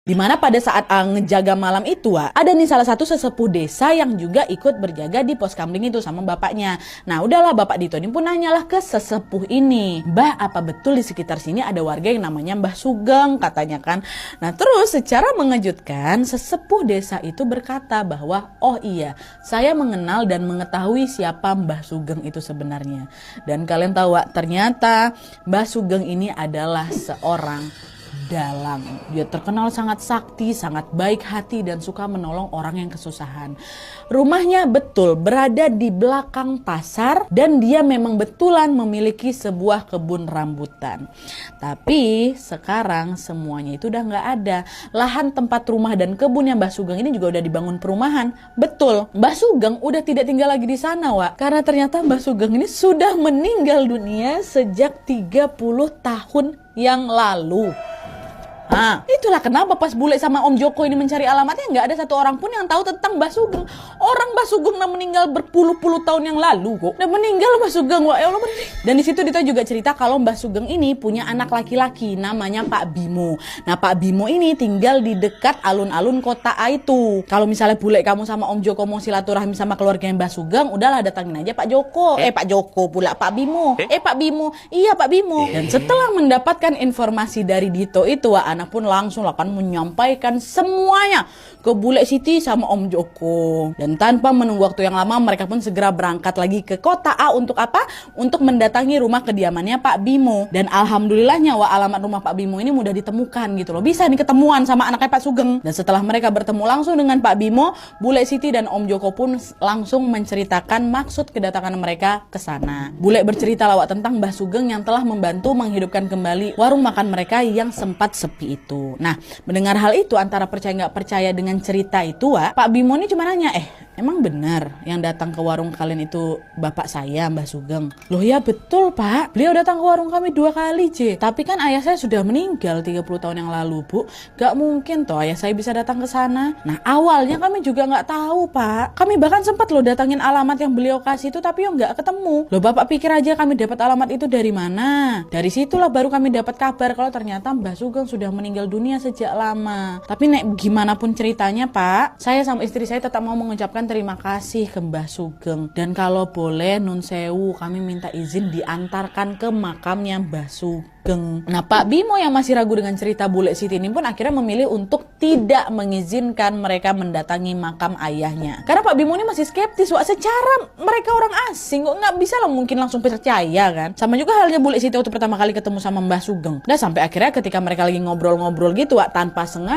Dimana pada saat ngejaga malam itu, ada nih salah satu sesepuh desa yang juga ikut berjaga di pos kamling itu sama bapaknya. Nah udahlah, Bapak Dito ini pun nanyalah ke sesepuh ini, "Mbah, apa betul di sekitar sini ada warga yang namanya Mbah Sugeng?" katanya kan. Nah terus secara mengejutkan sesepuh desa itu berkata bahwa, "Oh iya, saya mengenal dan mengetahui siapa Mbah Sugeng itu sebenarnya." Dan kalian tahu, ternyata Mbah Sugeng ini adalah seorang dalang. Dia terkenal sangat sakti, sangat baik hati, dan suka menolong orang yang kesusahan. Rumahnya betul berada di belakang pasar, dan dia memang betulan memiliki sebuah kebun rambutan. Tapi sekarang semuanya itu udah nggak ada. Lahan tempat rumah dan kebunnya Mbah Sugeng ini juga udah dibangun perumahan. Betul, Mbah Sugeng udah tidak tinggal lagi di sana, Wak. Karena ternyata Mbah Sugeng ini sudah meninggal dunia sejak 30 tahun yang lalu. Nah, itulah kenapa pas bule sama Om Joko ini mencari alamatnya nggak ada satu orang pun yang tahu tentang Mbah Sugeng. Orang Mbah Sugeng udah meninggal berpuluh-puluh tahun yang lalu kok. Udah meninggal Mbah Sugeng, wah ya Allah. Dan di situ Dito juga cerita kalau Mbah Sugeng ini punya anak laki-laki namanya Pak Bimo. Nah, Pak Bimo ini tinggal di dekat alun-alun kota A itu. Kalau misalnya bule kamu sama Om Joko mau silaturahmi sama keluarga Mbah Sugeng, udahlah datangin aja Pak Joko. Pak Joko pula Pak Bimo. Pak Bimo. Iya Pak Bimo. Dan setelah mendapatkan informasi dari Dito itu, anak pun langsung akan menyampaikan semuanya ke Bule Siti sama Om Joko. Dan tanpa menunggu waktu yang lama, mereka pun segera berangkat lagi ke kota A untuk apa? Untuk mendatangi rumah kediamannya Pak Bimo. Dan alhamdulillahnya, alamat rumah Pak Bimo ini mudah ditemukan gitu loh. Bisa nih ketemuan sama anaknya Pak Sugeng. Dan setelah mereka bertemu langsung dengan Pak Bimo, Bule Siti dan Om Joko pun langsung menceritakan maksud kedatangan mereka ke sana. Bule bercerita lawak tentang Mbah Sugeng yang telah membantu menghidupkan kembali warung makan mereka yang sempat sepi itu. Nah, mendengar hal itu antara percaya nggak percaya dengan cerita itu, Pak Bimo ini cuma nanya, emang benar yang datang ke warung kalian itu bapak saya, Mbah Sugeng? Loh ya betul Pak, beliau datang ke warung kami 2 kali tapi kan ayah saya sudah meninggal 30 tahun yang lalu Bu, gak mungkin toh ayah saya bisa datang ke sana. Nah awalnya kami juga gak tahu Pak, kami bahkan sempat loh datangin alamat yang beliau kasih itu tapi gak ketemu. Loh Bapak pikir aja kami dapat alamat itu dari mana? Dari situlah baru kami dapat kabar kalau ternyata Mbah Sugeng sudah meninggal dunia sejak lama. Tapi gimana pun ceritanya Pak, saya sama istri saya tetap mau mengucapkan terima kasih ke Mbah Sugeng. Dan kalau boleh nun sewu, kami minta izin diantarkan ke makamnya Mbah Sugeng. Nah Pak Bimo yang masih ragu dengan cerita Bule Siti ini pun akhirnya memilih untuk tidak mengizinkan mereka mendatangi makam ayahnya. Karena Pak Bimo ini masih skeptis, Wak. Secara mereka orang asing kok nggak bisa lah mungkin langsung percaya kan. Sama juga halnya Bule Siti waktu pertama kali ketemu sama Mbah Sugeng. Nah sampai akhirnya ketika mereka lagi ngobrol-ngobrol gitu, Wak, tanpa sengaja